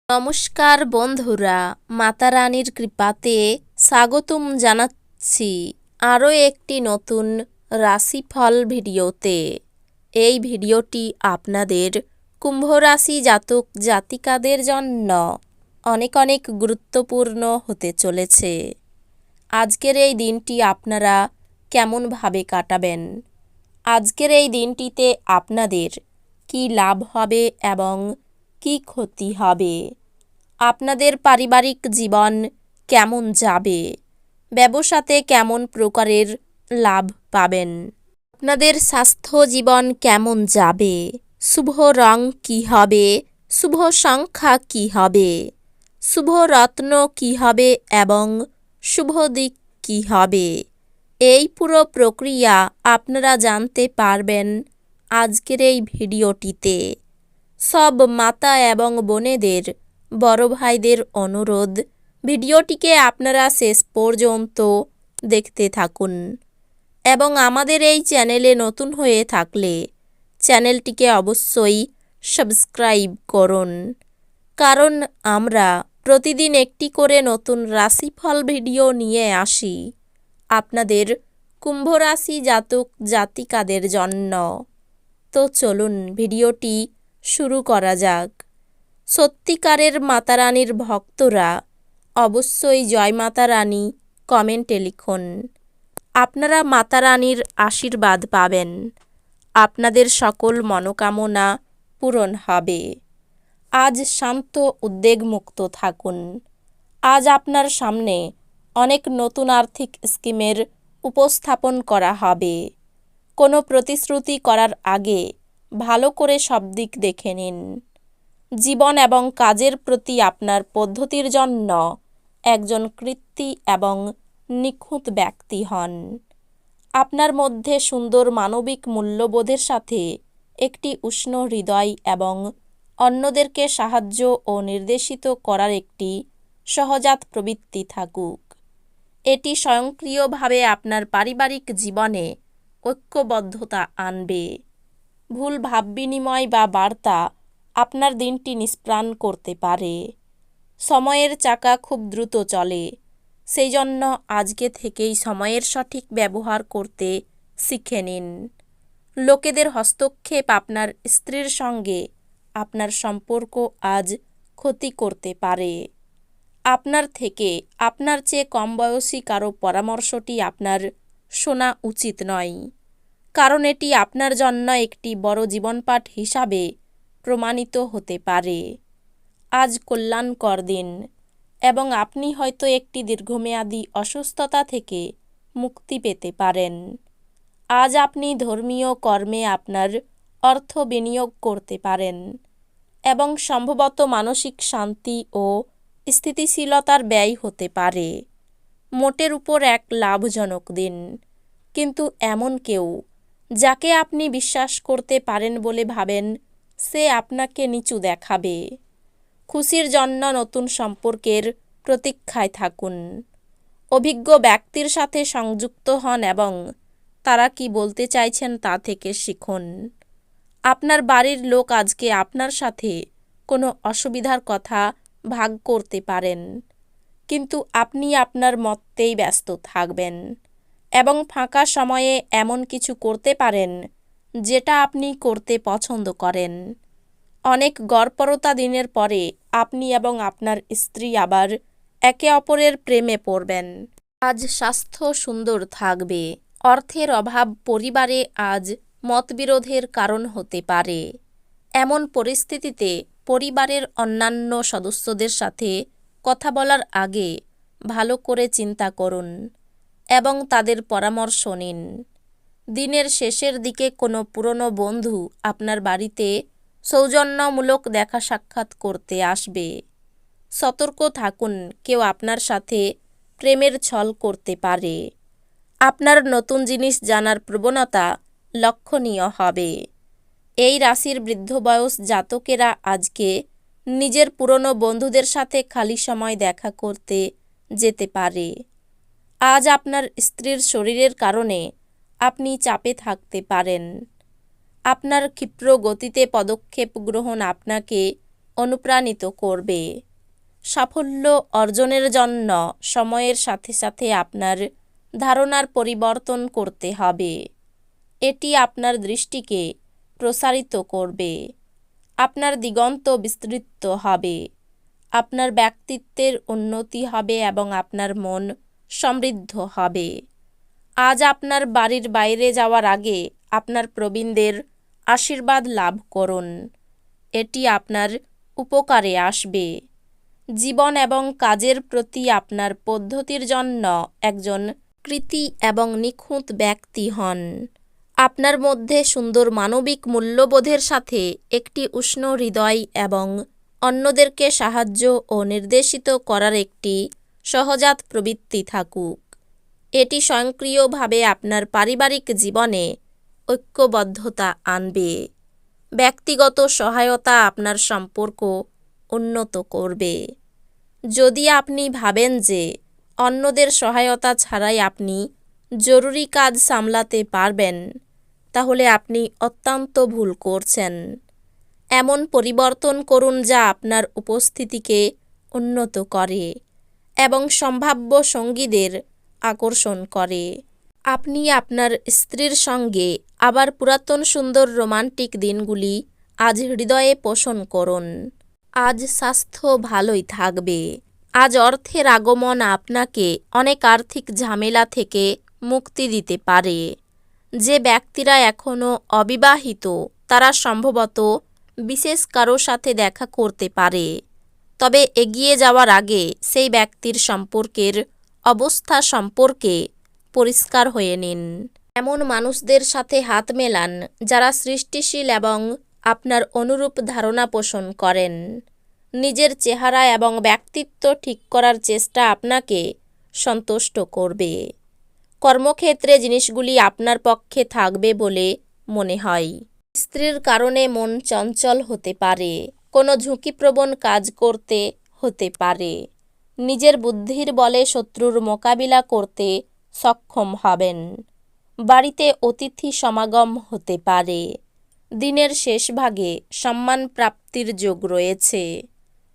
নমস্কার বন্ধুরা, মাতা রানীর কৃপাতে স্বাগতম জানাচ্ছি আরও একটি নতুন রাশিফল ভিডিওতে। এই ভিডিওটি আপনাদের কুম্ভ রাশি জাতক জাতিকাদের জন্য অনেক অনেক গুরুত্বপূর্ণ হতে চলেছে। আজকের এই দিনটি আপনারা কেমনভাবে কাটাবেন, আজকের এই দিনটিতে আপনাদের কি লাভ হবে এবং কি ক্ষতি হবে, আপনাদের পারিবারিক জীবন কেমন যাবে, ব্যবসাতে কেমন প্রকারের লাভ পাবেন, আপনাদের স্বাস্থ্য জীবন কেমন যাবে, শুভ রং কি হবে, শুভ সংখ্যা কি হবে, শুভ রত্ন কি হবে এবং শুভ দিক কি হবে, এই পুরো প্রক্রিয়া আপনারা জানতে পারবেন আজকের এই ভিডিওটিতে। সব মাতা এবং বোনেদের, বড় ভাইদের অনুরোধ, ভিডিওটিকে আপনারা শেষ পর্যন্ত দেখতে থাকুন এবং আমাদের এই চ্যানেলে নতুন হয়ে থাকলে চ্যানেলটিকে অবশ্যই সাবস্ক্রাইব করুন, কারণ আমরা প্রতিদিন একটি করে নতুন রাশিফল ভিডিও নিয়ে আসি আপনাদের কুম্ভ রাশি জাতক জাতিকাদের জন্য। তো চলুন ভিডিওটি শুরু করা যাক। সত্যিকারের মাতা রানীর ভক্তরা অবশ্যই জয় মাতা রানী কমেন্টে লিখুন। আপনারা মাতা রানীর আশীর্বাদ পাবেন, আপনাদের সকল মনোকামনা পূরণ হবে। আজ শান্ত উদ্বেগমুক্ত থাকুন। আজ আপনার সামনে অনেক নতুন আর্থিক স্কিমের উপস্থাপন করা হবে। কোনো প্রতিশ্রুতি করার আগে ভালো করে সব দিক দেখে নিন। জীবন এবং কাজের প্রতি আপনার পদ্ধতির জন্য একজন কৃতী এবং নিখুঁত ব্যক্তি হন। আপনার মধ্যে সুন্দর মানবিক মূল্যবোধের সাথে একটি উষ্ণ হৃদয় এবং অন্যদেরকে সাহায্য ও নির্দেশিত করার একটি সহজাত প্রবৃত্তি থাকুক। এটি স্বয়ংক্রিয়ভাবে আপনার পারিবারিক জীবনে ঐক্যবদ্ধতা আনবে। ভুল ভাব বিনিময় বা বার্তা আপনার দিনটি নিষ্প্রাণ করতে পারে। সময়ের চাকা খুব দ্রুত চলে, সেই জন্য আজকে থেকেই সময়ের সঠিক ব্যবহার করতে শিখে নিন। লোকেদের হস্তক্ষেপ আপনার স্ত্রীর সঙ্গে আপনার সম্পর্ক আজ ক্ষতি করতে পারে। আপনার থেকে আপনার চেয়ে কম বয়সী কারো পরামর্শটি আপনার শোনা উচিত নয়, কারণ এটি আপনার জন্য একটি বড় জীবনপাঠ হিসাবে প্রমাণিত হতে পারে। আজ কল্যাণকর দিন এবং আপনি হয়তো একটি দীর্ঘমেয়াদী অসুস্থতা থেকে মুক্তি পেতে পারেন। আজ আপনি ধর্মীয় কর্মে আপনার অর্থ বিনিয়োগ করতে পারেন এবং সম্ভবত মানসিক শান্তি ও স্থিতিশীলতার ব্যয় হতে পারে। মোটের উপর এক লাভজনক দিন, কিন্তু এমন কেউ যাকে আপনি বিশ্বাস করতে পারেন বলে ভাবেন, সে আপনাকে নিচু দেখাবে। খুশির জন্য নতুন সম্পর্কের প্রতীক্ষায় থাকুন। অভিজ্ঞ ব্যক্তির সাথে সংযুক্ত হন এবং তারা কি বলতে চাইছেন তা থেকে শিখুন। আপনার বাড়ির লোক আজকে আপনার সাথে কোনো অসুবিধার কথা ভাগ করতে পারেন, কিন্তু আপনি আপনার মতেই ব্যস্ত থাকবেন এবং ফাঁকা সময়ে এমন কিছু করতে পারেন যেটা আপনি করতে পছন্দ করেন। অনেক গড়পড়তা দিনের পরে আপনি এবং আপনার স্ত্রী আবার একে অপরের প্রেমে পড়বেন। আজ স্বাস্থ্য সুন্দর থাকবে। অর্থের অভাব পরিবারে আজ মতবিরোধের কারণ হতে পারে। এমন পরিস্থিতিতে পরিবারের অন্যান্য সদস্যদের সাথে কথা বলার আগে ভালো করে চিন্তা করুন এবং তাদের পরামর্শ নিন। দিনের শেষের দিকে কোনো পুরনো বন্ধু আপনার বাড়িতে সৌজন্যমূলক দেখা সাক্ষাৎ করতে আসবে। সতর্ক থাকুন, কেউ আপনার সাথে প্রেমের ছল করতে পারে। আপনার নতুন জিনিস জানার প্রবণতা লক্ষণীয় হবে। এই রাশির বৃদ্ধ বয়স জাতকেরা আজকে নিজের পুরনো বন্ধুদের সাথে খালি সময় দেখা করতে যেতে পারে। আজ আপনার স্ত্রীর শরীরের কারণে আপনি চাপে থাকতে পারেন। আপনার ক্ষিপ্র গতিতে পদক্ষেপ গ্রহণ আপনাকে অনুপ্রাণিত করবে। সাফল্য অর্জনের জন্য সময়ের সাথে সাথে আপনার ধারণার পরিবর্তন করতে হবে। এটি আপনার দৃষ্টিকে প্রসারিত করবে, আপনার দিগন্ত বিস্তৃত হবে, আপনার ব্যক্তিত্বের উন্নতি হবে এবং আপনার মন সমৃদ্ধ হবে। আজ আপনার বাড়ির বাইরে যাওয়ার আগে আপনার প্রবীণদের আশীর্বাদ লাভ করুন। এটি আপনার উপকারে আসবে। জীবন এবং কাজের প্রতি আপনার পদ্ধতির জন্য একজন কৃতী এবং নিখুঁত ব্যক্তি হন। আপনার মধ্যে সুন্দর মানবিক মূল্যবোধের সাথে একটি উষ্ণ হৃদয় এবং অন্যদেরকে সাহায্য ও নির্দেশিত করার একটি সহজাত প্রবৃত্তি থাকুক। এটি স্বয়ংক্রিয়ভাবে আপনার পারিবারিক জীবনে ঐক্যবদ্ধতা আনবে। ব্যক্তিগত সহায়তা আপনার সম্পর্ক উন্নত করবে। যদি আপনি ভাবেন যে অন্যদের সহায়তা ছাড়াই আপনি জরুরি কাজ সামলাতে পারবেন, তাহলে আপনি অত্যন্ত ভুল করছেন। এমন পরিবর্তন করুন যা আপনার উপস্থিতিকে উন্নত করে এবং সম্ভাব্য সঙ্গীদের আকর্ষণ করে। আপনি আপনার স্ত্রীর সঙ্গে আবার পুরাতন সুন্দর রোমান্টিক দিনগুলি আজ হৃদয়ে পোষণ করুন। আজ স্বাস্থ্য ভালোই থাকবে। আজ অর্থের আগমন আপনাকে অনেক আর্থিক ঝামেলা থেকে মুক্তি দিতে পারে। যে ব্যক্তিরা এখনও অবিবাহিত তারা সম্ভবত বিশেষ কারো সাথে দেখা করতে পারে, তবে এগিয়ে যাওয়ার আগে সেই ব্যক্তির সম্পর্কের অবস্থা সম্পর্কে পরিষ্কার হয়ে নিন। এমন মানুষদের সাথে হাত মেলান যারা সৃষ্টিশীল এবং আপনার অনুরূপ ধারণা পোষণ করেন। নিজের চেহারা এবং ব্যক্তিত্ব ঠিক করার চেষ্টা আপনাকে সন্তুষ্ট করবে। কর্মক্ষেত্রে জিনিসগুলি আপনার পক্ষে থাকবে বলে মনে হয়। স্ত্রীর কারণে মন চঞ্চল হতে পারে, কোনো ঝুঁকিপ্রবণ কাজ করতে হতে পারে। নিজের বুদ্ধির বলে শত্রুর মোকাবিলা করতে সক্ষম হবেন। বাড়িতে অতিথি সমাগম হতে পারে। দিনের শেষ ভাগে সম্মান প্রাপ্তির যোগ রয়েছে।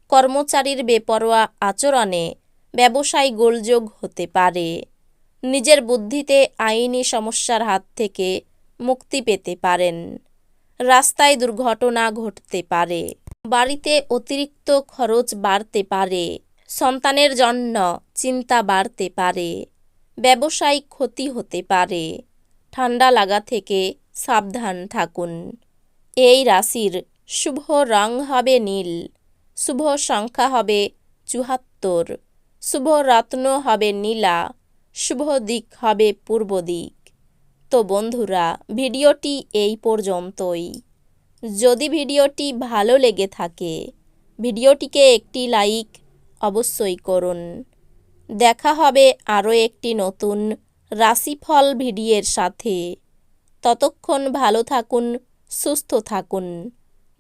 কর্মচারীর বেপরোয়া আচরণে ব্যবসায় গোলযোগ হতে পারে। নিজের বুদ্ধিতে আইনি সমস্যার হাত থেকে মুক্তি পেতে পারেন। রাস্তায় দুর্ঘটনা ঘটতে পারে। বাড়িতে অতিরিক্ত খরচ বাড়তে পারে। সন্তানের জন্য চিন্তা বাড়তে পারে। ব্যবসায়িক ক্ষতি হতে পারে। ঠান্ডা লাগা থেকে সাবধান থাকুন। এই রাশির শুভ রং হবে নীল, শুভ সংখ্যা হবে ৭৪, শুভ রত্ন হবে নীলা, শুভ দিক হবে পূর্ব দিক। তো বন্ধুরা, ভিডিওটি এই পর্যন্তই। যদি ভিডিওটি ভালো লেগে থাকে ভিডিওটিকে একটি লাইক অবশ্যই করুন। দেখা হবে আরও একটি নতুন রাশিফল ভিডিওর সাথে। ততক্ষণ ভালো থাকুন, সুস্থ থাকুন,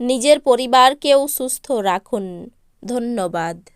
নিজের পরিবারকেও সুস্থ রাখুন। ধন্যবাদ।